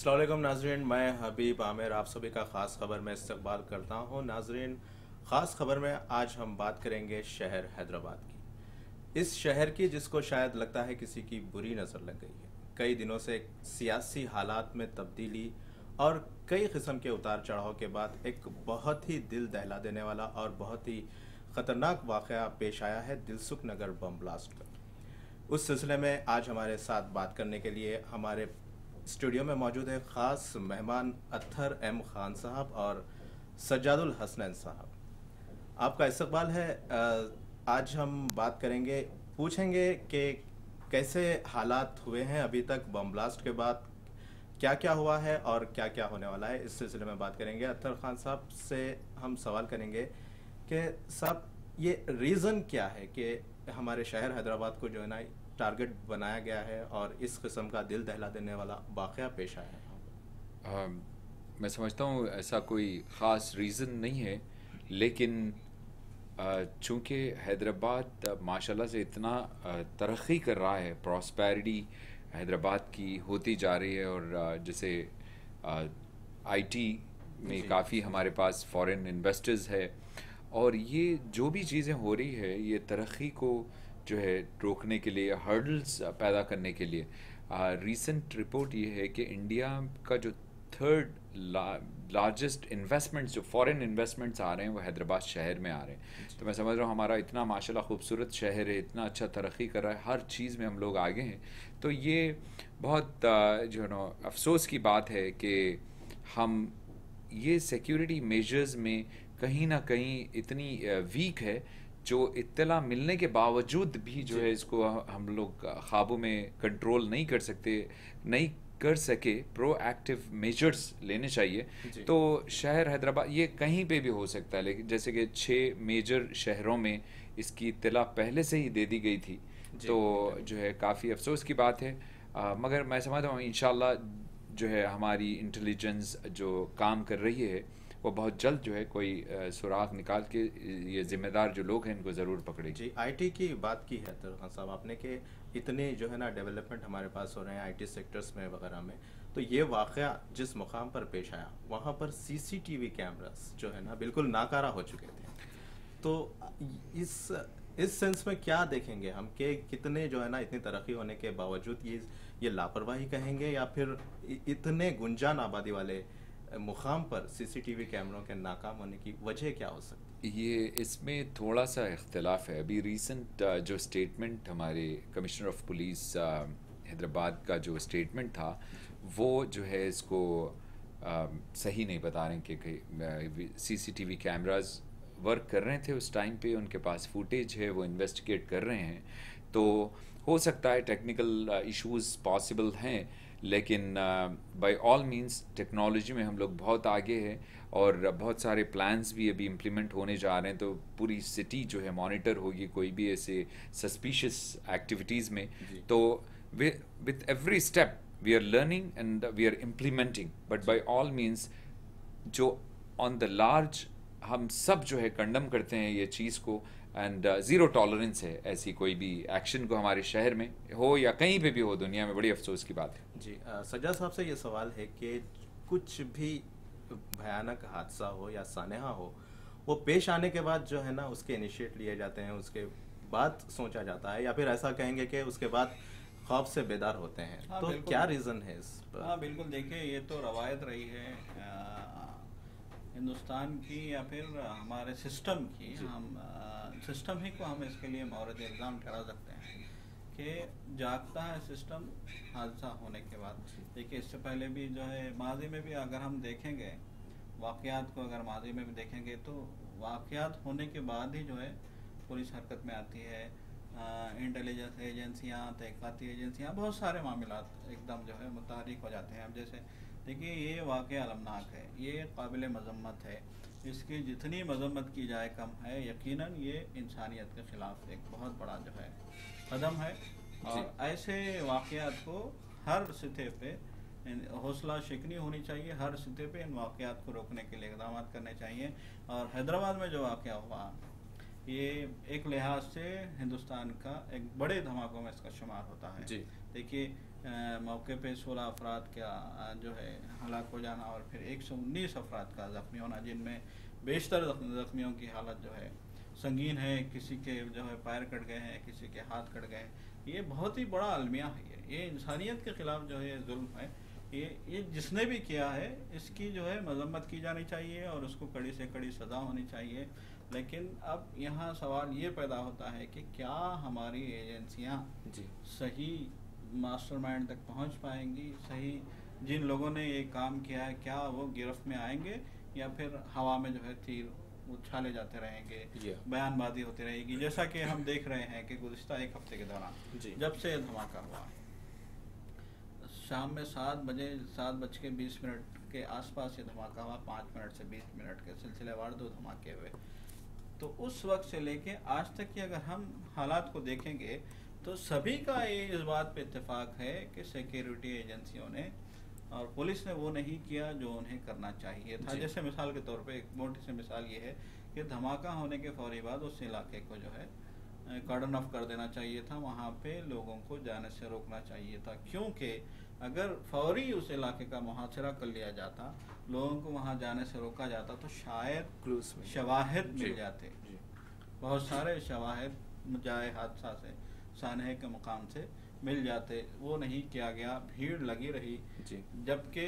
अस्सलाम वालेकुम नाजरीन, मैं हबीब आमिर आप सभी का ख़ास खबर में इस्तकबाल करता हूँ। नाजरीन, ख़ास खबर में आज हम बात करेंगे शहर हैदराबाद की। इस शहर की जिसको शायद लगता है किसी की बुरी नज़र लग गई है। कई दिनों से सियासी हालात में तब्दीली और कई किस्म के उतार चढ़ाव के बाद एक बहुत ही दिल दहला देने वाला और बहुत ही ख़तरनाक वाक़या पेश आया है दिलसुख नगर बम ब्लास्ट का। उस सिलसिले में आज हमारे साथ बात करने के लिए हमारे स्टूडियो में मौजूद है ख़ास मेहमान अत्थर एम खान साहब और सज्जादुल हसनैन साहब। आपका इस्तकबाल है। आज हम बात करेंगे, पूछेंगे कि कैसे हालात हुए हैं अभी तक बम ब्लास्ट के बाद, क्या क्या हुआ है और क्या क्या होने वाला है। इस सिलसिले में बात करेंगे। अत्तर खान साहब से हम सवाल करेंगे कि साहब, ये रीज़न क्या है कि हमारे शहर हैदराबाद को जो है ना टारगेट बनाया गया है और इस किस्म का दिल दहला देने वाला वाक़या पेश आया है। मैं समझता हूँ ऐसा कोई ख़ास रीज़न नहीं है, लेकिन चूँकि हैदराबाद माशाल्लाह से इतना तरक्की कर रहा है, प्रॉस्पेरिटी हैदराबाद की होती जा रही है। और जैसे आईटी में जी काफ़ी हमारे पास फॉरेन इन्वेस्टर्स है, और ये जो भी चीज़ें हो रही है ये तरक्की को जो है रोकने के लिए, हर्डल्स पैदा करने के लिए। रीसेंट रिपोर्ट ये है कि इंडिया का जो थर्ड लार्जेस्ट इन्वेस्टमेंट्स, जो फॉरेन इन्वेस्टमेंट्स आ रहे हैं, वो हैदराबाद शहर में आ रहे हैं। तो मैं समझ रहा हूँ हमारा इतना माशाल्लाह खूबसूरत शहर है, इतना अच्छा तरक्की कर रहा है, हर चीज़ में हम लोग आगे हैं। तो ये बहुत जो है ना अफसोस की बात है कि हम ये सिक्योरिटी मेजर्स में कहीं ना कहीं इतनी वीक है, जो इत्तला मिलने के बावजूद भी जो है इसको हम लोग ख़ाबों में कंट्रोल नहीं कर सकते, नहीं कर सके। प्रोएक्टिव मेजर्स लेने चाहिए। तो शहर हैदराबाद ये कहीं पे भी हो सकता है, लेकिन जैसे कि 6 मेजर शहरों में इसकी इत्तला पहले से ही दे दी गई थी। तो जो है काफ़ी अफसोस की बात है। मगर मैं समझता हूँ इंशाल्लाह जो है हमारी इंटेलिजेंस जो काम कर रही है वो बहुत जल्द जो है कोई सुराग निकाल के ये जिम्मेदार जो लोग हैं इनको ज़रूर पकड़ेगी। जी, आईटी की बात की है तरखान साहब आपने कि इतने जो है ना डेवलपमेंट हमारे पास हो रहे हैं आईटी सेक्टर्स में वगैरह में। तो ये वाक़या जिस मुकाम पर पेश आया वहाँ पर सीसीटीवी कैमरास जो है ना बिल्कुल नाकारा हो चुके थे। तो इस इस सेंस में क्या देखेंगे हम कि कितने जो है ना इतनी तरक्की होने के बावजूद ये लापरवाही कहेंगे या फिर इतने गुंजान आबादी वाले मुकाम पर सीसीटीवी कैमरों के नाकाम होने की वजह क्या हो सकती ये इसमें थोड़ा सा इख्तलाफ है। अभी रीसेंट जो स्टेटमेंट हमारे कमिश्नर ऑफ पुलिस हैदराबाद का जो स्टेटमेंट था, वो जो है इसको सही नहीं बता रहे कि सीसीटीवी कैमरास वर्क कर रहे थे उस टाइम पे, उनके पास फुटेज है, वो इन्वेस्टिगेट कर रहे हैं। तो हो सकता है टेक्निकल इश्यूज पॉसिबल हैं, लेकिन बाय ऑल मींस टेक्नोलॉजी में हम लोग बहुत आगे हैं और बहुत सारे प्लान्स भी अभी इम्प्लीमेंट होने जा रहे हैं। तो पूरी सिटी जो है मॉनिटर होगी कोई भी ऐसे सस्पिशियस एक्टिविटीज़ में। तो with every step we are learning and we are implementing, but by all means जो ऑन द लार्ज हम सब जो है कंडम करते हैं ये चीज़ को, एंड ज़ीरो टॉलरेंस है ऐसी कोई भी एक्शन को हमारे शहर में हो या कहीं पे भी हो दुनिया में। बड़ी अफसोस की बात है। जी, सज्जाद साहब से ये सवाल है कि कुछ भी भयानक हादसा हो या सानेहा हो, वो पेश आने के बाद जो है ना उसके इनिशिएट लिए जाते हैं, उसके बाद सोचा जाता है, या फिर ऐसा कहेंगे कि उसके बाद खौफ से बेदार होते हैं। हाँ, तो बिल्कुल। क्या रीज़न है इस पर? हाँ बिल्कुल, देखिए ये तो रवायत रही है हिंदुस्तान की या फिर हमारे सिस्टम की। हम सिस्टम ही को हम इसके लिए मौरद इल्ज़ाम ठहरा सकते हैं कि जागता है सिस्टम हादसा होने के बाद। देखिए इससे पहले भी जो है माजी में भी अगर हम देखेंगे वाक़यात को, अगर माजी में भी देखेंगे तो वाक़यात होने के बाद ही जो है पुलिस हरकत में आती है। इंटेलिजेंस एजेंसियाँ, तहक़ीक़ाती एजेंसियाँ, बहुत सारे मामलात एकदम जो है मुतहरिक हो जाते हैं। अब जैसे देखिए ये वाक़या अलमनाक है, ये काबिल मज़म्मत है, इसकी जितनी मज़म्मत की जाए कम है। यकीनन ये इंसानियत के ख़िलाफ़ एक बहुत बड़ा जो है कदम है, और ऐसे वाक़यात को हर सतह पे हौसला शिकनी होनी चाहिए, हर सतह पे इन वाक़यात को रोकने के लिए इक़दाम करने चाहिए। और हैदराबाद में जो वाक़या हुआ ये एक लिहाज से हिंदुस्तान का एक बड़े धमाकों में इसका शुमार होता है। जी। देखिए मौके पे 16 अफराद का जो है हलाक हो जाना और फिर 119 अफराद का ज़ख्मी होना, जिनमें बेशतर ज़ख्मियों की हालत जो है संगीन है। किसी के जो है पैर कट गए हैं, किसी के हाथ कट गए हैं। ये बहुत ही बड़ा अलमिया है। ये इंसानियत के ख़िलाफ़ जो है जुल्म है। ये जिसने भी किया है इसकी जो है मजम्मत की जानी चाहिए और उसको कड़ी से कड़ी सज़ा होनी चाहिए। लेकिन अब यहाँ सवाल ये पैदा होता है कि क्या हमारी एजेंसियाँ सही मास्टरमाइंड तक पहुँच पाएंगी, सही जिन लोगों ने ये काम किया है क्या वो गिरफ्त में आएंगे, या फिर हवा में जो है तीर उछाले जाते रहेंगे, बयानबाजी होती रहेगी, जैसा कि हम देख रहे हैं कि गुज़िश्ता एक हफ्ते के दौरान जब से धमाका हुआ है, शाम में 7:20 के आसपास ये धमाका हुआ, 5 मिनट से 20 मिनट के सिलसिलेवार 2 धमाके हुए। तो उस वक्त से लेके आज तक की अगर हम हालात को देखेंगे तो सभी का ये इस बात पे इत्तेफाक है कि सिक्योरिटी एजेंसियों ने और पुलिस ने वो नहीं किया जो उन्हें करना चाहिए था। जैसे मिसाल के तौर पे एक मोटी सी मिसाल ये है कि धमाका होने के फौरी बाद उस इलाके को जो है कार्डन ऑफ कर देना चाहिए था, वहाँ पे लोगों को जाने से रोकना चाहिए था, क्योंकि अगर फौरी उस इलाके का मुहासरा कर लिया जाता, लोगों को वहाँ जाने से रोका जाता, तो शायद शवाहिद मिल जाते। बहुत सारे शवाहिद जाए हादसा से सानहे के मुकाम से मिल जाते, वो नहीं किया गया, भीड़ लगी रही, जबकि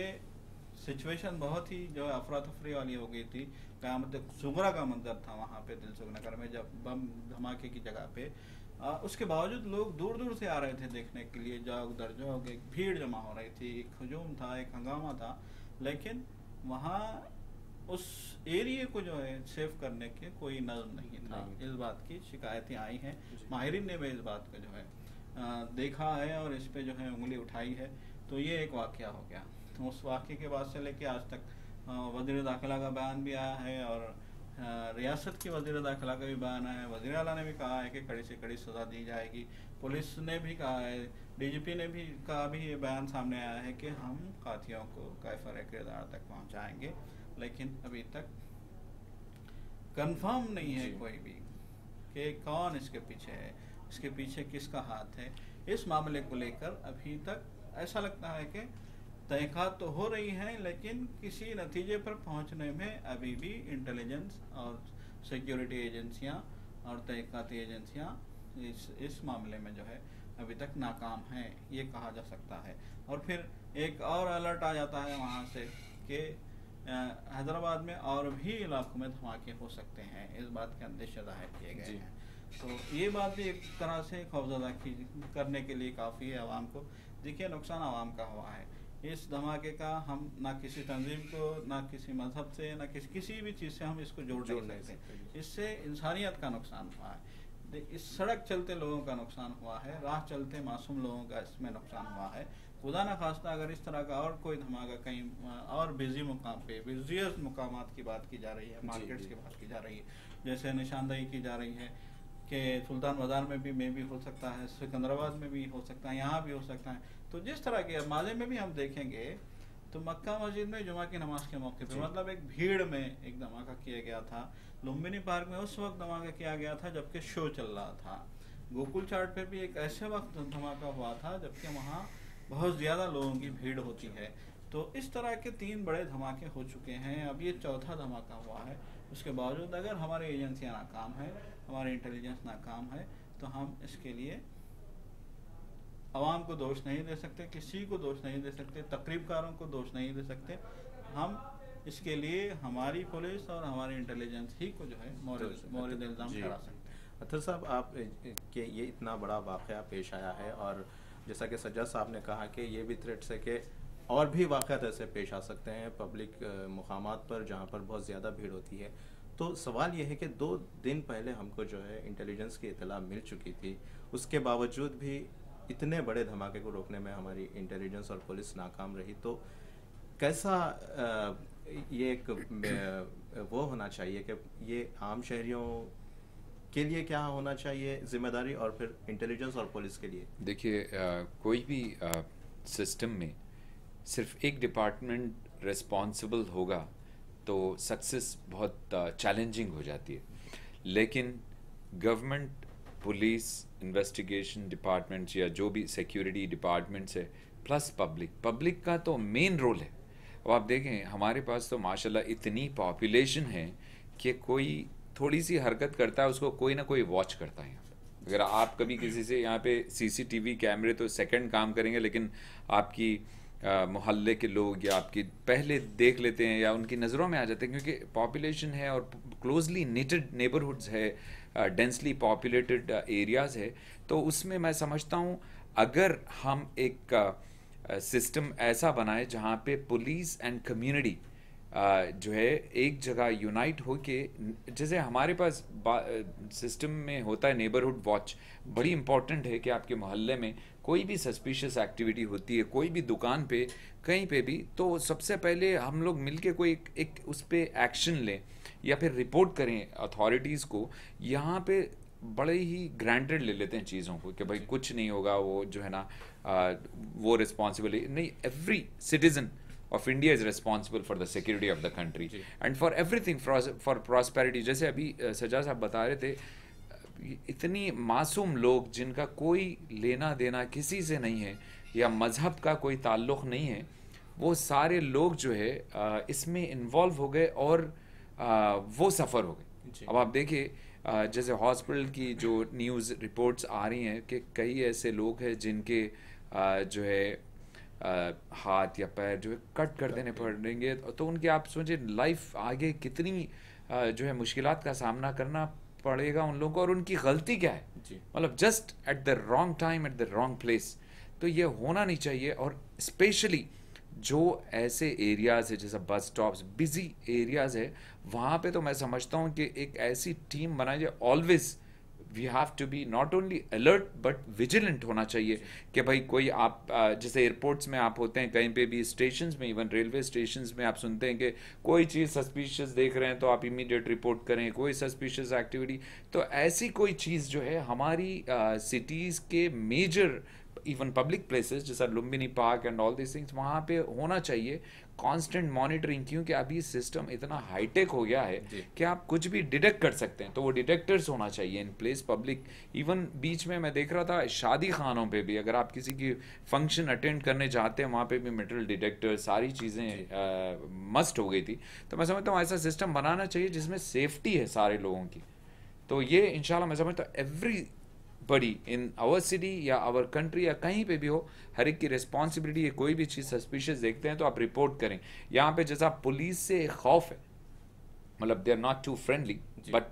सिचुएशन बहुत ही जो अफरा तफरी वाली हो गई थी। क़यामत सुगरा का मंजर था वहाँ पे दिलसुख नगर में जब बम धमाके की जगह पे। उसके बावजूद लोग दूर दूर से आ रहे थे देखने के लिए, जाओ दर जाओ, एक भीड़ जमा हो रही थी, एक हजूम था, एक हंगामा था, लेकिन वहाँ उस एरिए को जो है सेव करने के कोई नज़म नहीं था। इस बात की शिकायतें आई हैं, माहिरीन ने भी इस बात को जो है देखा है और इस पे जो है उंगली उठाई है। तो ये एक वाक़या हो गया। तो उस वाक़े के बाद से लेके आज तक वज़ीर दाखिला का बयान भी आया है और रियासत की वज़ीर दाखिला का भी बयान आया है। वज़ीर आला ने भी कहा है कि कड़ी से कड़ी सज़ा दी जाएगी। पुलिस ने भी कहा है, DGP ने भी कहा, भी ये बयान सामने आया है कि हम कातियों को कायफर किरदार तक पहुँचाएँगे। लेकिन अभी तक कंफर्म नहीं है कोई भी कि कौन इसके पीछे है, इसके पीछे किसका हाथ है। इस मामले को लेकर अभी तक ऐसा लगता है कि तहक़ीक़ात तो हो रही हैं, लेकिन किसी नतीजे पर पहुंचने में अभी भी इंटेलिजेंस और सिक्योरिटी एजेंसियां और तहक़ीक़ाती एजेंसियां इस मामले में जो है अभी तक नाकाम हैं, ये कहा जा सकता है। और फिर एक और अलर्ट आ जाता है वहाँ से कि हैदराबाद में और भी इलाकों में धमाके हो सकते हैं, इस बात के अंदेशे ज़ाहिर किए गए हैं। तो ये बात भी एक तरह से खौफज़दा करने के लिए काफ़ी है आवाम को। देखिए, नुकसान आवाम का हुआ है इस धमाके का। हम ना किसी तंजीम को, ना किसी मजहब से, ना किसी भी चीज़ से हम इसको जोड़ नहीं सकते। इससे इंसानियत का नुकसान हुआ है, इस सड़क चलते लोगों का नुकसान हुआ है, राह चलते मासूम लोगों का इसमें नुकसान हुआ है। खुदा न खास्ता अगर इस तरह का और कोई धमाका कहीं और बिजी मुकाम पे, बिजिएस्ट मुकामात की बात की जा रही है, मार्केट्स की बात की जा रही है, जैसे निशानदही की जा रही है कि सुल्तान बाज़ार में भी हो सकता है, सिकंदराबाद में भी हो सकता है, यहाँ भी हो सकता है। तो जिस तरह के माले में भी हम देखेंगे तो मक्का मस्जिद में जुमा की नमाज के मौके पे मतलब एक भीड़ में एक धमाका किया गया था। लुम्बिनी पार्क में उस वक्त धमाका किया गया था जबकि शो चल रहा था। गोकुल चाट पे भी एक ऐसे वक्त धमाका हुआ था जबकि वहाँ बहुत ज़्यादा लोगों की भीड़ होती है। तो इस तरह के 3 बड़े धमाके हो चुके हैं, अब ये चौथा धमाका हुआ है। उसके बावजूद अगर हमारी एजेंसियाँ नाकाम है, हमारी इंटेलिजेंस नाकाम है, तो हम इसके लिए आवाम को दोष नहीं दे सकते, किसी को दोष नहीं दे सकते, तकरीबकारों को दोष नहीं दे सकते। हम इसके लिए हमारी पुलिस और हमारी इंटेलिजेंस ही को जो है मौरिद इल्ज़ाम ठहरा सकते हैं। अतर साहब, आप के ये इतना बड़ा वाक़या पेश आया है और जैसा कि सज्जाद साहब ने कहा कि ये भी थ्रेट्स है कि और भी वाक़यात ऐसे पेश आ सकते हैं पब्लिक मुकामात पर जहाँ पर बहुत ज़्यादा भीड़ होती है। तो सवाल ये है कि 2 दिन पहले हमको जो है इंटेलिजेंस की इत्तला मिल चुकी थी, उसके बावजूद भी इतने बड़े धमाके को रोकने में हमारी इंटेलिजेंस और पुलिस नाकाम रही। तो कैसा ये एक वो होना चाहिए कि ये आम शहरियों के लिए क्या होना चाहिए जिम्मेदारी और फिर इंटेलिजेंस और पुलिस के लिए? देखिए, कोई भी सिस्टम में सिर्फ एक डिपार्टमेंट रिस्पॉन्सिबल होगा तो सक्सेस बहुत चैलेंजिंग हो जाती है। लेकिन गवर्नमेंट पुलिस इन्वेस्टिगेशन डिपार्टमेंट्स या जो भी सिक्योरिटी डिपार्टमेंट्स है, प्लस पब्लिक का तो मेन रोल है। अब आप देखें हमारे पास तो माशाल्लाह इतनी पॉपुलेशन है कि कोई थोड़ी सी हरकत करता है उसको कोई ना कोई वॉच करता है। अगर आप कभी किसी से यहाँ पे सीसीटीवी कैमरे तो सेकंड काम करेंगे, लेकिन आपकी मोहल्ले के लोग या आपकी पहले देख लेते हैं या उनकी नज़रों में आ जाते हैं, क्योंकि पॉपुलेशन है और क्लोजली नेटेड नेबरहुड्स है, डेंसली पॉपुलेटेड एरियाज़ है। तो उसमें मैं समझता हूँ अगर हम एक सिस्टम ऐसा बनाए जहाँ पे पुलिस एंड कम्युनिटी जो है एक जगह यूनाइट हो के, जैसे हमारे पास सिस्टम में होता है नेबरहुड वॉच, बड़ी इंपॉर्टेंट है कि आपके मोहल्ले में कोई भी सस्पिशियस एक्टिविटी होती है कोई भी दुकान पे कहीं पे भी, तो सबसे पहले हम लोग मिलके कोई एक उस पर एक्शन लें या फिर रिपोर्ट करें अथॉरिटीज़ को। यहाँ पे बड़े ही ग्रांटेड ले लेते हैं चीज़ों को कि भाई कुछ नहीं होगा, वो जो है ना वो रिस्पॉन्सिबल नहीं। Every citizen of India is responsible for the security of the country and for everything, for prosperity। जैसे अभी सजा साहब बता रहे थे, इतनी मासूम लोग जिनका कोई लेना देना किसी से नहीं है या मज़हब का कोई ताल्लुक़ नहीं है, वो सारे लोग जो है इसमें इन्वॉल्व हो गए और वो सफ़र हो गए। अब आप देखिए जैसे हॉस्पिटल की जो न्यूज़ रिपोर्ट्स आ रही हैं कि कई ऐसे लोग हैं जिनके जो है हाथ या पैर जो है कट कर देने पड़ेंगे, तो उनकी आप सोचिए लाइफ आगे कितनी जो है मुश्किलात का सामना करना पड़ेगा उन लोगों को, और उनकी गलती क्या है, मतलब just at the wrong time at the wrong place. तो ये होना नहीं चाहिए। और स्पेशली जो ऐसे एरियाज़ है जैसे बस स्टॉप्स, बिजी एरियाज़ है, वहाँ पे तो मैं समझता हूँ कि एक ऐसी टीम बनाई जाए। Always we have to be not only alert but vigilant होना चाहिए कि भाई कोई आप जैसे एयरपोर्ट्स में आप होते हैं, कहीं पे भी स्टेशंस में, इवन रेलवे स्टेशंस में आप सुनते हैं कि कोई चीज़ सस्पिशियस देख रहे हैं तो आप इमीडिएट रिपोर्ट करें, कोई सस्पिशियस एक्टिविटी। तो ऐसी कोई चीज़ जो है हमारी सिटीज़ के मेजर इवन पब्लिक प्लेसेस जैसा Lumbini park and all this things, वहाँ पे होना चाहिए कांस्टेंट मॉनिटरिंग, क्योंकि अभी सिस्टम इतना हाईटेक हो गया है कि आप कुछ भी डिटेक्ट कर सकते हैं। तो वो डिटेक्टर्स होना चाहिए इन प्लेस पब्लिक। इवन बीच में मैं देख रहा था शादी खानों पे भी अगर आप किसी की फंक्शन अटेंड करने जाते हैं, वहाँ पे भी मेटल डिटेक्टर सारी चीज़ें मस्ट हो गई थी। तो मैं समझता हूँ ऐसा सिस्टम बनाना चाहिए जिसमें सेफ्टी है सारे लोगों की। तो ये इंशाल्लाह मैं समझता हूँ एवरी बड़ी इन आवर सिटी या आवर कंट्री या कहीं पे भी हो, हर एक की रिस्पॉन्सिबिलिटी है। कोई भी चीज़ सस्पिशियस देखते हैं तो आप रिपोर्ट करें। यहाँ पे जैसा पुलिस से खौफ है, मतलब they are not too friendly, but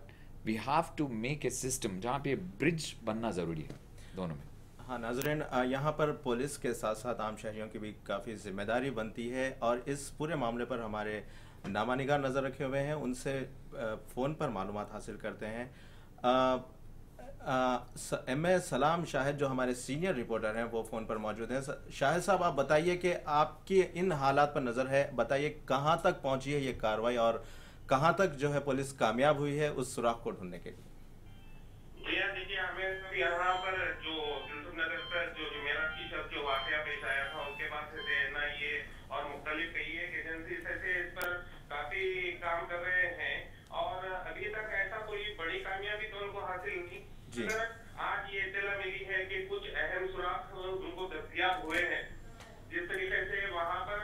we have to make a system जहाँ पे ब्रिज बनना ज़रूरी है दोनों में। हाँ नाज़रीन, यहाँ पर पुलिस के साथ साथ आम शहरियों की भी काफ़ी जिम्मेदारी बनती है, और इस पूरे मामले पर हमारे नामानिगार नज़र रखे हुए हैं, उनसे फ़ोन पर मालूमात हासिल करते हैं। एम.ए. सलाम शाहिद जो हमारे सीनियर रिपोर्टर हैं वो फ़ोन पर मौजूद हैं। शाहिद साहब, आप बताइए कि आपकी इन हालात पर नज़र है, बताइए कहाँ तक पहुँची है ये कार्रवाई और कहाँ तक जो है पुलिस कामयाब हुई है उस सुराख को ढूंढने के लिए? भैया देखिए, हमें यहाँ पर जो दिलसुख नगर पर जो जुमेरात की शब जो वाकया पेश आया था, उसके बाद से एनआईए और मुख्तलिफ कई एक एजेंसी से इस पर काफी काम कर रहे हैं, और अभी तक ऐसा कोई बड़ी कामयाबी तो उनको हासिल नहीं। आज ये इत्तला मिली है कि कुछ अहम सुराख उनको दस्तयाब हुए हैं। जिस तरीके से वहाँ पर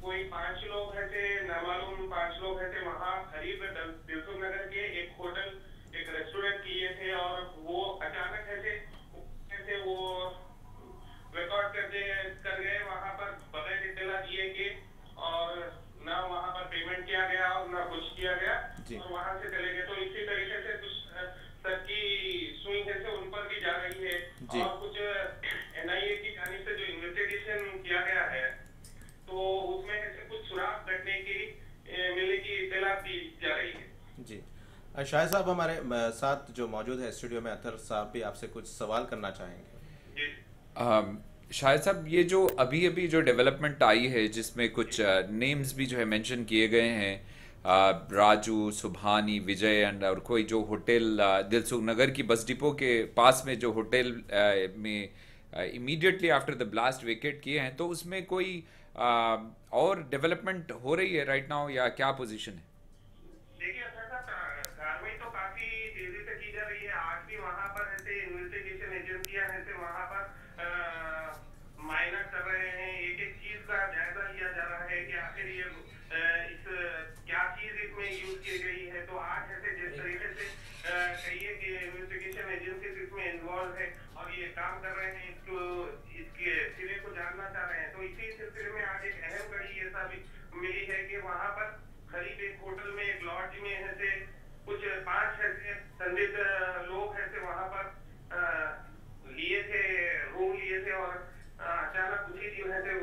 कोई 5 लोग है थे, नामालूम 5 लोग है थे, वहाँ करीब दिलसुख नगर के एक होटल एक रेस्टोरेंट किए थे, और वो अचानक ऐसे वो रिकॉर्ड कर गए वहाँ पर बगैर इत्तला दिए के, और ना वहाँ पर पेमेंट किया गया और ना कुछ किया गया, और वहाँ से चले गए। तो इसी तरीके से कुछ सबकी सुई है से उन पर भी जा रही है, और कुछ एनआईए की जानिब से जो इन्वेस्टिगेशन किया गया है तो उसमें ऐसे कुछ सुराग घटने की मिलने की इत्तला दी जा रही है। जी शाहिद साहब, हमारे साथ जो मौजूद है स्टूडियो में अतर साहब भी आपसे कुछ सवाल करना चाहेंगे। शाहिद साहब, ये जो अभी अभी जो डेवलपमेंट आई है जिसमें कुछ नेम्स भी जो है मेंशन किए गए हैं, राजू, सुभानी, विजय एंड और कोई जो होटल दिलसुख नगर की बस डिपो के पास में जो होटल में immediately after the blast vacate किए हैं, तो उसमें कोई और डेवलपमेंट हो रही है राइट नाउ या क्या पोजीशन है? देखिए कार्रवाई तो काफी तेजी से की जा रही है। आज भी वहां पर ऐसे काम कर रहे हैं इसके सिरे को जानना चाह रहे हैं। तो इसी सिलसिले में आज एक अहम कड़ी ऐसा भी मिली है कि वहाँ पर करीब एक होटल में, एक लॉज में ऐसे कुछ 5 ऐसे संदिग्ध लोग ऐसे वहाँ पर लिए थे, रूम लिए थे और अचानक उसी दिन ऐसे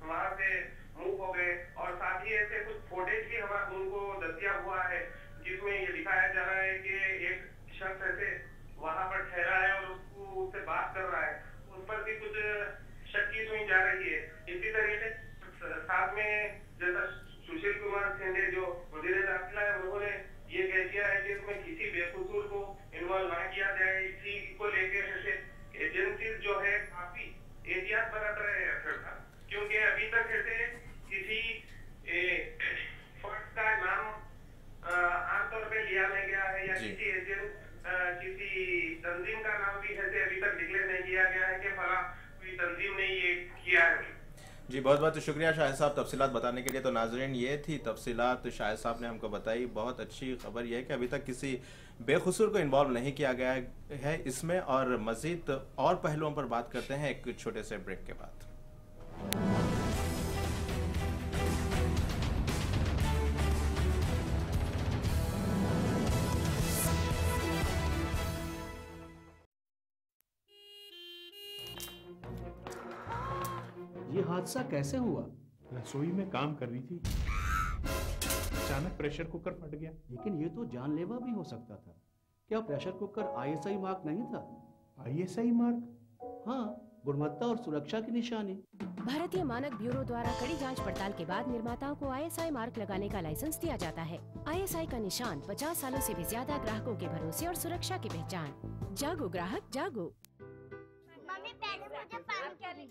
वहाँ से मूव हो गए। और साथ ही ऐसे कुछ फुटेज भी हमारा उनको दस्तियाब हुआ है जिसमें ये दिखाया जा रहा है कि एक शख्स ऐसे वहाँ पर ठहरा है और उससे बात कर रहा है, उस पर भी कुछ शक की सुनी जा रही है। इसी तरीके से साथ में जैसा सुशील कुमार शिंदे जो वजीर दाखिला है, उन्होंने ये कह दिया है कि इसमें किसी बेकसूर को इन्वॉल्व ना किया जाए। इसी को लेकर ऐसे एजेंसीज जो है काफी एहतियात बरत रहे हैं, क्योंकि अभी तक ऐसे किसी फर्द का नाम आमतौर पे लिया नहीं गया है या किसी एजेंट किसी तंजीम का नाम भी ऐसे अभी तक डिक्लेयर नहीं किया गया है कि फला कोई तंजीम ने ये किया है। जी बहुत बहुत शुक्रिया शाहिद साहब तफसीलात बताने के लिए। तो नाजरीन ये थी तफसीलात शाहिद साहब ने हमको बताई। बहुत अच्छी खबर यह है कि अभी तक किसी बेकसूर को इन्वॉल्व नहीं किया गया है इसमें। और मज़ीद और पहलुओं पर बात करते हैं एक छोटे से ब्रेक के बाद। ये हादसा कैसे हुआ? रसोई में काम कर रही थी, अचानक प्रेशर कुकर फट गया। लेकिन ये तो जानलेवा भी हो सकता था। क्या प्रेशर कुकर ISI मार्क नहीं था? ISI mark? हाँ, गुणवत्ता और सुरक्षा की निशानी। भारतीय मानक ब्यूरो द्वारा कड़ी जांच पड़ताल के बाद निर्माताओं को ISI मार्क लगाने का लाइसेंस दिया जाता है। ISI का निशान 50 सालों से भी ज्यादा ग्राहकों के भरोसे और सुरक्षा की पहचान। जागो ग्राहक जागो। मम्मी पहले मुझे पानी क्या रही?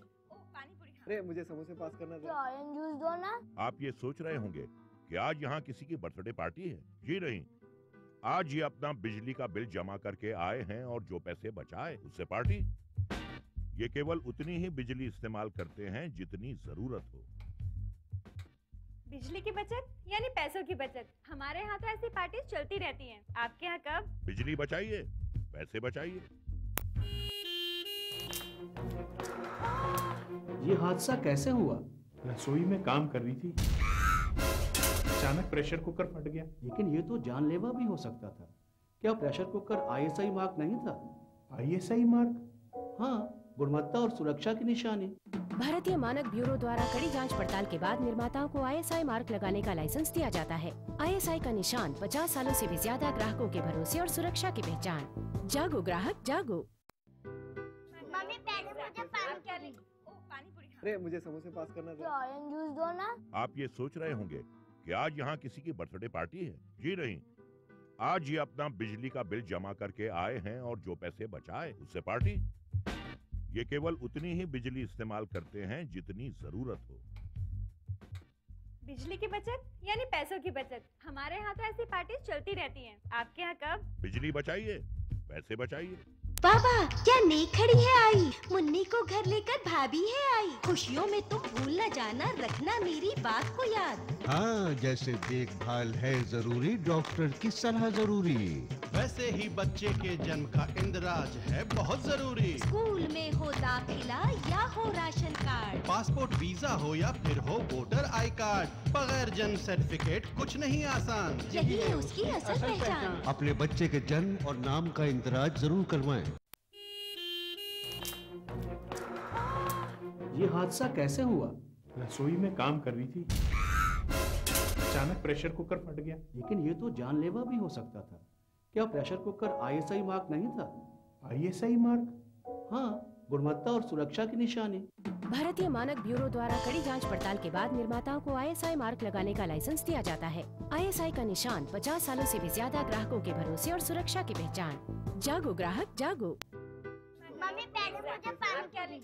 अरे मुझे समोसे पास करना था। ऑरेंज जूस दो ना। आप ये सोच रहे होंगे कि आज यहाँ किसी की बर्थडे पार्टी है। जी नहीं, आज ये अपना बिजली का बिल जमा करके आए हैं और जो पैसे बचाए उससे पार्टी। ये केवल उतनी ही बिजली इस्तेमाल करते हैं जितनी जरूरत हो। बिजली की बचत यानी पैसों की बचत। हमारे यहाँ तो ऐसी पार्टी चलती रहती हैं। आपके यहाँ कब? बिजली बचाइए, पैसे बचाइए। ये हादसा कैसे हुआ? रसोई में काम कर रही थी, अचानक प्रेशर कुकर फट गया। लेकिन ये तो जानलेवा भी हो सकता था। क्या प्रेशर कुकर ISI मार्क नहीं था? ISI mark? हाँ, गुणवत्ता और सुरक्षा की निशानी। भारतीय मानक ब्यूरो द्वारा कड़ी जांच पड़ताल के बाद निर्माताओं को ISI मार्क लगाने का लाइसेंस दिया जाता है। ISI का निशान 50 सालों से भी ज्यादा ग्राहकों के भरोसे और सुरक्षा की पहचान। जागो ग्राहक जागो। मम्मी पहले मुझे पानी क्या रही? अरे मुझे समोसे पास करना था। ऑरेंज जूस दो ना। आप ये सोच रहे होंगे कि आज यहाँ किसी की बर्थडे पार्टी है। जी नहीं, आज ये अपना बिजली का बिल जमा करके आए हैं और जो पैसे बचाए उससे पार्टी। ये केवल उतनी ही बिजली इस्तेमाल करते हैं जितनी जरूरत हो। बिजली की बचत यानी पैसों की बचत। हमारे यहाँ तो ऐसी पार्टी चलती रहती हैं। आपके यहाँ कब? बिजली बचाइए, पैसे बचाइए। पापा क्या नई खड़ी है आई? मुन्नी को घर लेकर भाभी है आई। खुशियों में तुम भूल न जाना, रखना मेरी बात को याद। हाँ, जैसे देखभाल है जरूरी, डॉक्टर की सलाह जरूरी, वैसे ही बच्चे के जन्म का इंदराज है बहुत जरूरी। स्कूल में हो दाखिला या हो राशन कार्ड, पासपोर्ट वीजा हो या फिर हो वोटर आई कार्ड, बगैर जन्म सर्टिफिकेट कुछ नहीं आसान। यही है उसकी असल पहचान। अपने बच्चे के जन्म और नाम का इंदराज जरूर करवाएं। ये हादसा कैसे हुआ? रसोई में काम कर रही थी, अचानक प्रेशर कुकर फट गया। लेकिन ये तो जानलेवा भी हो सकता था। क्या प्रेशर कुकर ISI मार्क नहीं था? ISI mark? हाँ, गुणवत्ता और सुरक्षा की निशानी। भारतीय मानक ब्यूरो द्वारा कड़ी जांच पड़ताल के बाद निर्माताओं को ISI मार्क लगाने का लाइसेंस दिया जाता है। ISI का निशान 50 सालों से भी ज्यादा ग्राहकों के भरोसे और सुरक्षा की पहचान। जागो ग्राहक जागो। मम्मी पहले मुझे पानी क्या रही?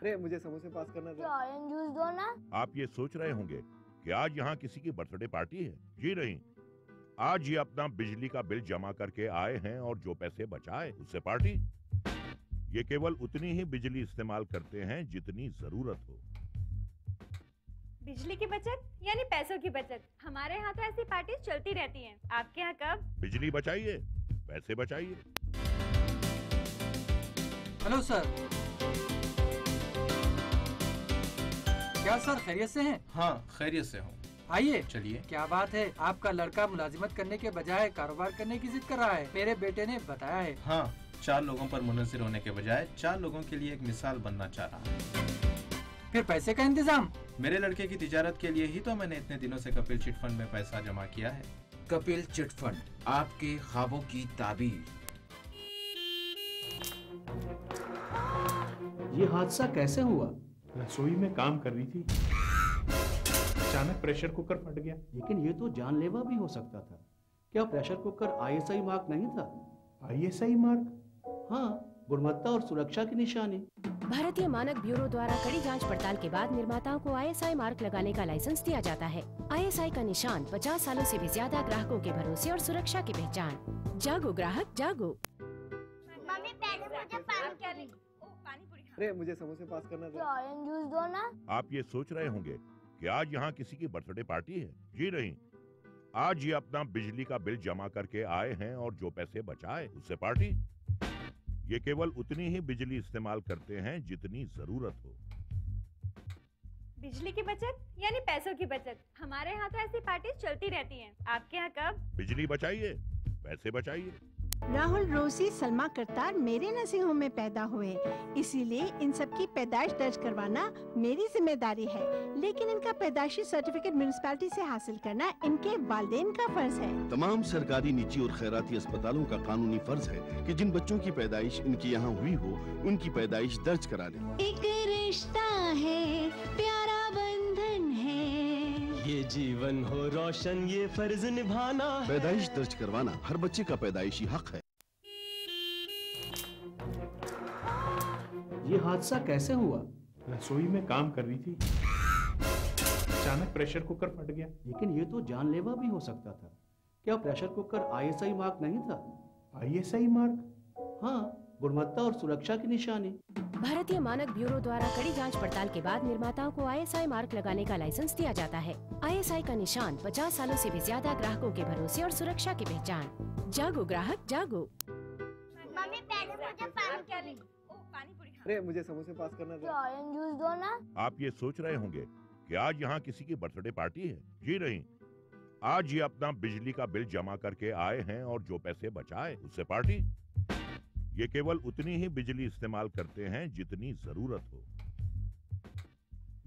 अरे मुझे समोसे पास करना था। ऑरेंज जूस दो ना। आप ये सोच रहे होंगे कि आज यहाँ किसी की बर्थडे पार्टी है। जी नहीं, आज ये अपना बिजली का बिल जमा करके आए हैं और जो पैसे बचाए उससे पार्टी। ये केवल उतनी ही बिजली इस्तेमाल करते हैं जितनी जरूरत हो। बिजली की बचत यानी पैसों की बचत। हमारे यहाँ तो ऐसी पार्टी चलती रहती हैं। आपके यहाँ कब? बिजली बचाइए, पैसे बचाइए। Hello sir. क्या सर खैरियत से हैं? हाँ, खैरियत से हूँ। आइए। चलिए। क्या बात है, आपका लड़का मुलाजिमत करने के बजाय कारोबार करने की जिद कर रहा है, मेरे बेटे ने बताया है। हाँ, 4 लोगों पर मुनसिर होने के बजाय 4 लोगों के लिए एक मिसाल बनना चाह रहा है। फिर पैसे का इंतजाम? मेरे लड़के की तिजारत के लिए ही तो मैंने इतने दिनों से कपिल चिट फंड में पैसा जमा किया है। कपिल चिट फंड, आपके ख्वाबों की ताबीर। ये हादसा कैसे हुआ? रसोई में काम कर रही थी, अचानक प्रेशर कुकर फट गया। लेकिन ये तो जानलेवा भी हो सकता था। क्या प्रेशर कुकर आईएसआई मार्क नहीं था? ISI mark? हाँ, गुणवत्ता और सुरक्षा की निशानी। भारतीय मानक ब्यूरो द्वारा कड़ी जांच पड़ताल के बाद निर्माताओं को आईएसआई मार्क लगाने का लाइसेंस दिया जाता है। आईएसआई का निशान 50 सालों से भी ज्यादा ग्राहकों के भरोसे और सुरक्षा की पहचान। जागो ग्राहक जागो। मम्मी पहले मुझे पानी कर रही। अरे मुझे समोसे पास करना था। ऑरेंज जूस दो ना। आप ये सोच रहे होंगे कि आज यहाँ किसी की बर्थडे पार्टी है। जी नहीं, आज ये अपना बिजली का बिल जमा करके आए हैं और जो पैसे बचाए उससे पार्टी। ये केवल उतनी ही बिजली इस्तेमाल करते हैं जितनी जरूरत हो। बिजली की बचत यानी पैसों की बचत। हमारे यहाँ तो ऐसी पार्टी चलती रहती हैं। आपके यहाँ कब? बिजली बचाइए, पैसे बचाइए। राहुल, रोजी, सलमा, करतार मेरे नसीहों में पैदा हुए, इसीलिए इन सब की पैदाइश दर्ज करवाना मेरी जिम्मेदारी है। लेकिन इनका पैदाइशी सर्टिफिकेट म्युनिसिपैलिटी से हासिल करना इनके वालिदैन का फर्ज है। तमाम सरकारी, निजी और खैराती अस्पतालों का कानूनी फर्ज है कि जिन बच्चों की पैदाइश इनके यहाँ हुई हो, उनकी पैदाइश दर्ज करा लें। एक रिश्ता है, प्यारा बंधन है, ये जीवन हो रोशन, ये फर्ज निभाना। पैदाइश दर्ज करवाना हर बच्चे का पैदाइशी हक है। ये हादसा कैसे हुआ? रसोई में काम कर रही थी, अचानक प्रेशर कुकर फट गया। लेकिन ये तो जानलेवा भी हो सकता था। क्या प्रेशर कुकर आईएसआई मार्क नहीं था? ISI mark? हाँ, गुणवत्ता और सुरक्षा की निशानी। भारतीय मानक ब्यूरो द्वारा कड़ी जांच पड़ताल के बाद निर्माताओं को आईएसआई मार्क लगाने का लाइसेंस दिया जाता है। आईएसआई का निशान 50 सालों से भी ज्यादा ग्राहकों के भरोसे और सुरक्षा की पहचान। जागो ग्राहक जागो। मम्मी पहले मुझे पानी कर रही। अरे मुझे समोसे पास करना था। ऑरेंज जूस दो ना। आप ये सोच रहे होंगे कि आज यहाँ किसी की बर्थडे पार्टी है। जी नहीं, आज ये अपना बिजली का बिल जमा करके आए हैं और जो पैसे बचाए उससे पार्टी। ये केवल उतनी ही बिजली इस्तेमाल करते हैं जितनी जरूरत हो।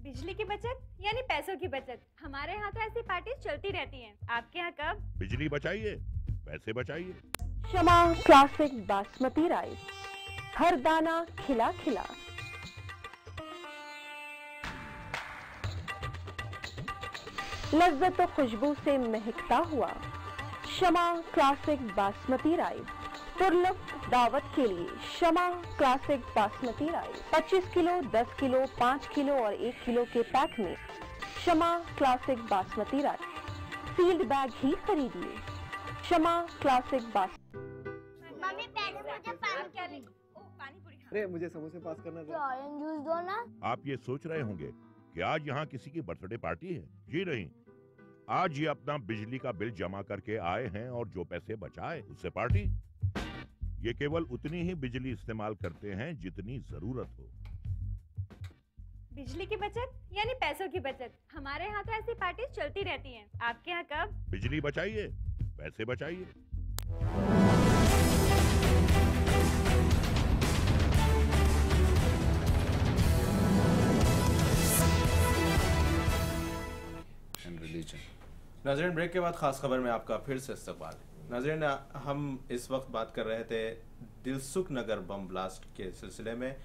बिजली की बचत यानी पैसों की बचत। हमारे यहाँ तो ऐसी पार्टी चलती रहती हैं। आपके यहाँ कब? बिजली बचाइए, पैसे बचाइए। शमा क्लासिक बासमती राइस, हर दाना खिला खिला। लज्जत और खुशबू से महकता हुआ शमा क्लासिक बासमती राइस। दुर्लभ दावत के लिए Shama classic basmati rice 25 kilo, 10 kilo, 5 kilo और 1 किलो के पैक में Shama classic basmati rice. Sealed bag ही खरीदिए। शमा क्लासिक बास। मम्मी पहले मुझे पानी कर रही। अरे मुझे समोसे पास करना था। ऑरेंज जूस दो ना। आप ये सोच रहे होंगे कि आज यहाँ किसी की बर्थडे पार्टी है। जी नहीं, आज ये अपना बिजली का बिल जमा करके आए हैं और जो पैसे बचाए उससे पार्टी। ये केवल उतनी ही बिजली इस्तेमाल करते हैं जितनी जरूरत हो। बिजली की बचत यानी पैसों की बचत। हमारे यहाँ तो ऐसी पार्टी चलती रहती हैं। आपके यहाँ कब? बिजली बचाइए, पैसे बचाइए। नाज़रीन, ब्रेक के बाद खास खबर में आपका फिर से इस्तकबाल है। नाज़रीन, हम इस वक्त बात कर रहे थे दिलसुख नगर बम ब्लास्ट के सिलसिले में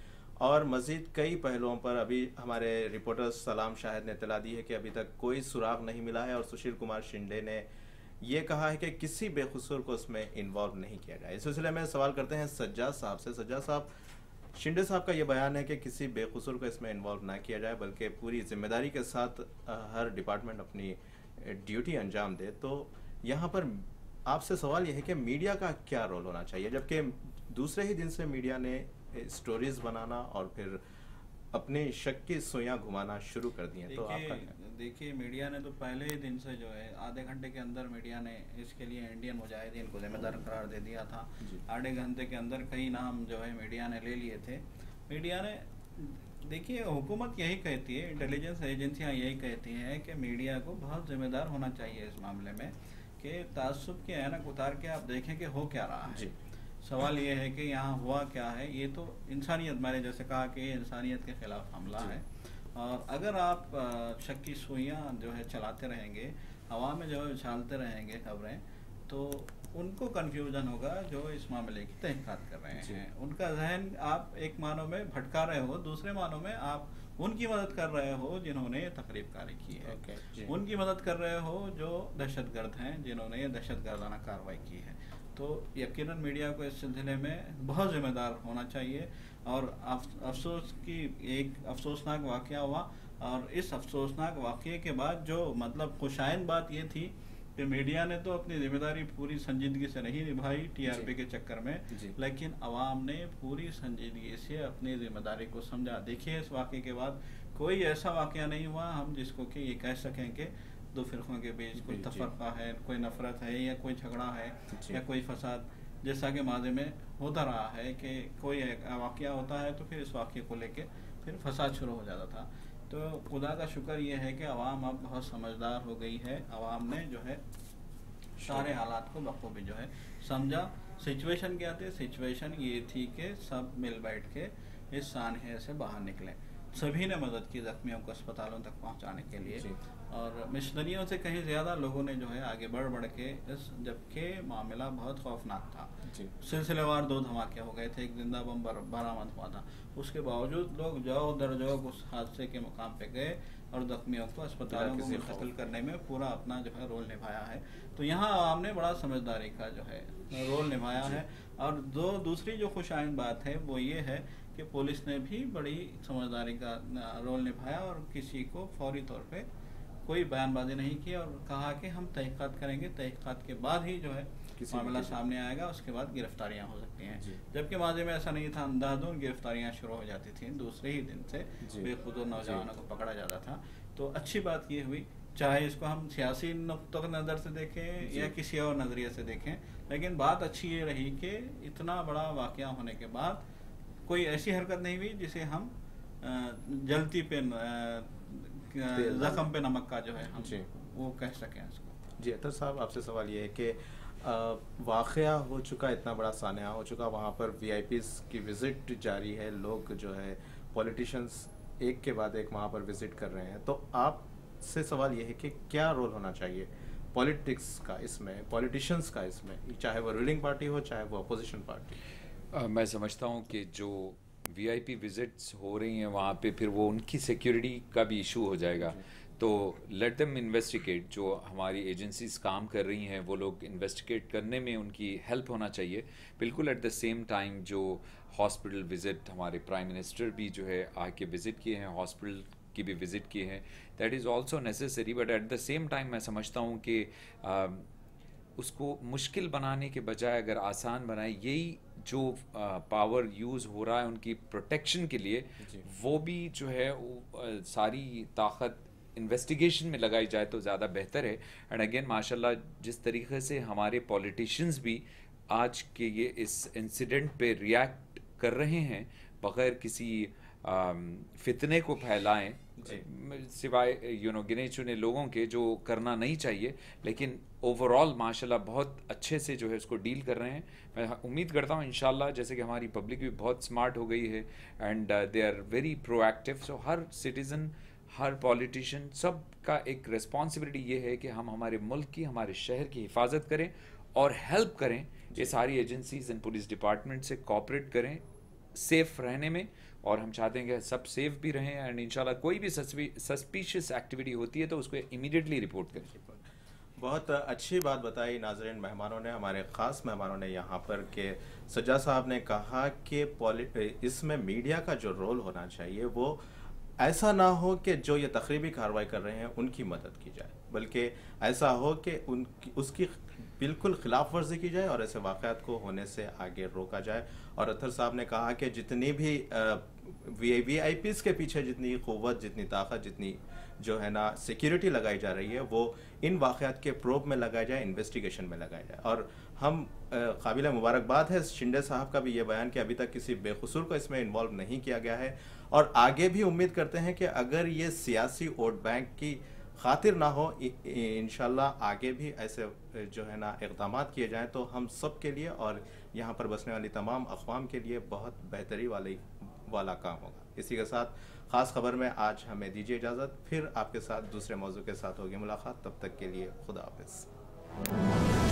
और मज़ीद कई पहलुओं पर। अभी हमारे रिपोर्टर सलाम शाहिद ने इत्तला दी है कि अभी तक कोई सुराग नहीं मिला है और सुशील कुमार शिंदे ने ये कहा है कि किसी बेकसूर को इसमें इन्वॉल्व नहीं किया जाए। इस सिलसिले में सवाल करते हैं सज्जाद साहब से। सज्जाद साहब, शिंदे साहब का ये बयान है कि किसी बेकसूर को इसमें इन्वॉल्व ना किया जाए बल्कि पूरी जिम्मेदारी के साथ हर डिपार्टमेंट अपनी ड्यूटी अंजाम दे। तो यहाँ पर आपसे सवाल यह है कि मीडिया का क्या रोल होना चाहिए, जबकि दूसरे ही दिन से मीडिया ने स्टोरीज बनाना और फिर अपने शक की सुइयां घुमाना शुरू कर दी हैं। तो आपका देखिए मीडिया ने तो पहले ही दिन से जो है आधे घंटे के अंदर मीडिया ने इसके लिए इंडियन मुजाहिदीन को जिम्मेदार करार दे दिया था। आधे घंटे के अंदर कई नाम जो है मीडिया ने ले लिए थे। मीडिया ने देखिए हुकूमत यही कहती है, इंटेलिजेंस एजेंसियां यही कहती हैं कि मीडिया को बहुत जिम्मेदार होना चाहिए इस मामले में कि तासुब के ऐनक उतार के आप देखें कि हो क्या रहा है। सवाल ये है कि यहाँ हुआ क्या है। ये तो इंसानियत, मैंने जैसे कहा कि ये इंसानियत के खिलाफ हमला है और अगर आप शक की सुइयाँ जो है चलाते रहेंगे, हवा में जो है उछालते रहेंगे खबरें, तो उनको कन्फ्यूजन होगा जो इस मामले की तहकीकात कर रहे हैं। उनका जहन आप एक मानों में भटका रहे हो, दूसरे मानों में आप उनकी मदद कर रहे हो जिन्होंने तकरीबकारी की है, उनकी मदद कर रहे हो जो दहशतगर्द हैं जिन्होंने दहशतगर्दाना कार्रवाई की है। तो यकीनन मीडिया को इस सिलसिले में बहुत जिम्मेदार होना चाहिए। और अफसोस की एक अफसोसनाक वाक़या हुआ और इस अफसोसनाक वाक़ये के बाद जो मतलब खुशाइन बात ये थी कि मीडिया ने तो अपनी जिम्मेदारी पूरी संजीदगी से नहीं निभाई टीआरपी के चक्कर में, लेकिन अवाम ने पूरी संजीदगी से अपनी जिम्मेदारी को समझा। देखिए इस वाक़ये के बाद कोई ऐसा वाक़या नहीं हुआ हम जिसको कि ये कह सकें कि दो फिरकों के बीच कोई तफरका है, कोई नफरत है या कोई झगड़ा है या कोई फसाद, जैसा कि माज़ी में होता रहा है कि कोई वाक़या होता है तो फिर इस वाक़ये को लेके फिर फसाद शुरू हो जाता था। तो खुदा का शुक्र ये है कि अवाम अब बहुत समझदार हो गई है। अवाम ने जो है सारे हालात को बखूबी जो है समझा। सिचुएशन क्या थी? सिचुएशन ये थी कि सब मिल बैठ के इस सानहे से बाहर निकले। सभी ने मदद की जख्मियों को अस्पतालों तक पहुंचाने के लिए और मिशनरियों से कहीं ज़्यादा लोगों ने जो है आगे बढ़ के इस, जबकि मामला बहुत खौफनाक था। सिलसिलेवार 2 धमाके हो गए थे, एक जिंदा बम बरामद हुआ था, उसके बावजूद लोग जाओ दर जाओ उस हादसे के मुकाम पे गए और जख्मियों को अस्पतालों को मुंतकिल करने में पूरा अपना जो है रोल निभाया है। तो यहाँ आवाम ने बड़ा समझदारी का जो है रोल निभाया है। और दूसरी जो खुशाइन बात है वो ये है कि पुलिस ने भी बड़ी समझदारी का रोल निभाया और किसी को फौरी तौर पे कोई बयानबाजी नहीं की और कहा कि हम तहकीकात करेंगे, तहकीकात के बाद ही जो है मामला सामने आएगा, उसके बाद गिरफ्तारियां हो सकती हैं। जबकि माजी में ऐसा नहीं था, अंधाधुंध गिरफ्तारियां शुरू हो जाती थी, दूसरे ही दिन से बेखुदूर नौजवानों को पकड़ा जाता था। तो अच्छी बात ये हुई, चाहे इसको हम सियासी नुक्ता नज़र से देखें या किसी और नज़रिए से देखें, लेकिन बात अच्छी ये रही कि इतना बड़ा वाक़या होने के बाद कोई ऐसी हरकत नहीं हुई जिसे हम जलती पे जख्म पे नमक का जो है हम वो कह सकें इसको। जी अतर साहब, आपसे सवाल ये है कि वाक़या हो चुका, इतना बड़ा सान्या हो चुका, वहाँ पर VIPs की विज़िट जारी है, लोग जो है पॉलिटिशियंस एक के बाद एक वहाँ पर विज़िट कर रहे हैं, तो आपसे सवाल ये है कि क्या रोल होना चाहिए पॉलिटिक्स का इसमें, पॉलिटिशियंस का इसमें, चाहे वो रूलिंग पार्टी हो चाहे वो अपोजिशन पार्टी? मैं समझता हूँ कि जो VIP विजिट्स हो रही हैं वहाँ पे फिर वो उनकी सिक्योरिटी का भी इशू हो जाएगा। तो लेट देम इन्वेस्टिगेट। जो हमारी एजेंसीज काम कर रही हैं वो लोग इन्वेस्टिगेट करने में उनकी हेल्प होना चाहिए। बिल्कुल एट द सेम टाइम जो हॉस्पिटल विज़िट हमारे प्राइम मिनिस्टर भी जो है आके विज़िट किए हैं, हॉस्पिटल की भी विज़िट किए हैं, that is also necessary. But at the same time मैं समझता हूँ कि उसको मुश्किल बनाने के बजाय अगर आसान बनाए, यही जो पावर यूज़ हो रहा है उनकी प्रोटेक्शन के लिए, वो भी जो है सारी ताकत इन्वेस्टिगेशन में लगाई जाए तो ज़्यादा बेहतर है। एंड अगेन माशाल्लाह जिस तरीके से हमारे पॉलिटिशियंस भी आज के ये इस इंसिडेंट पे रिएक्ट कर रहे हैं बग़ैर किसी फितने को फैलाएं, सिवाय गिने चुने लोगों के, जो करना नहीं चाहिए, लेकिन ओवरऑल माशाल्लाह बहुत अच्छे से जो है उसको डील कर रहे हैं। मैं उम्मीद करता हूँ इंशाल्लाह, जैसे कि हमारी पब्लिक भी बहुत स्मार्ट हो गई है and they are very proactive, so हर सिटीज़न, हर पॉलिटिशियन, सब का एक रिस्पॉन्सिबिलिटी ये है कि हम हमारे मुल्क की, हमारे शहर की हिफाजत करें और हेल्प करें। ये सारी एजेंसीज एंड पुलिस डिपार्टमेंट से कोऑपरेट करें सेफ रहने में, और हम चाहते हैं कि सब सेफ भी रहें एंड इंशाल्लाह कोई भी सस्पिशियस एक्टिविटी होती है तो उसको इमीडिएटली रिपोर्ट करें। बहुत अच्छी बात बताई नाज़रीन मेहमानों ने, हमारे ख़ास मेहमानों ने यहाँ पर के सज्जा साहब ने कहा कि इसमें मीडिया का जो रोल होना चाहिए वो ऐसा ना हो कि जो ये तकरीबी कार्रवाई कर रहे हैं उनकी मदद की जाए, बल्कि ऐसा हो कि उसकी बिल्कुल खिलाफ वर्जी की जाए और ऐसे वाक़यात को होने से आगे रोका जाए। और अत्तर साहब ने कहा कि जितनी भी VIPs के पीछे जितनी क़ुव्वत, जितनी ताकत, जितनी जो है ना सिक्योरिटी लगाई जा रही है, वो इन वाक़यात के प्रोब में लगाया जाए, इन्वेस्टिगेशन में लगाया जाए। और हम काबिल मुबारकबाद है शिंदे साहब का भी ये बयान कि अभी तक किसी बेकसूर को इसमें इन्वॉल्व नहीं किया गया है, और आगे भी उम्मीद करते हैं कि अगर ये सियासी वोट बैंक की खातिर ना हो, इंशाल्लाह आगे भी ऐसे जो है ना इक़दाम किए जाएं तो हम सब के लिए और यहाँ पर बसने वाली तमाम अक़वाम के लिए बहुत बेहतरी वाला काम होगा। इसी के साथ ख़ास खबर में आज हमें दीजिए इजाज़त, फिर आपके साथ दूसरे मौजू के साथ होगी मुलाकात। तब तक के लिए खुदा हाफ़िज़।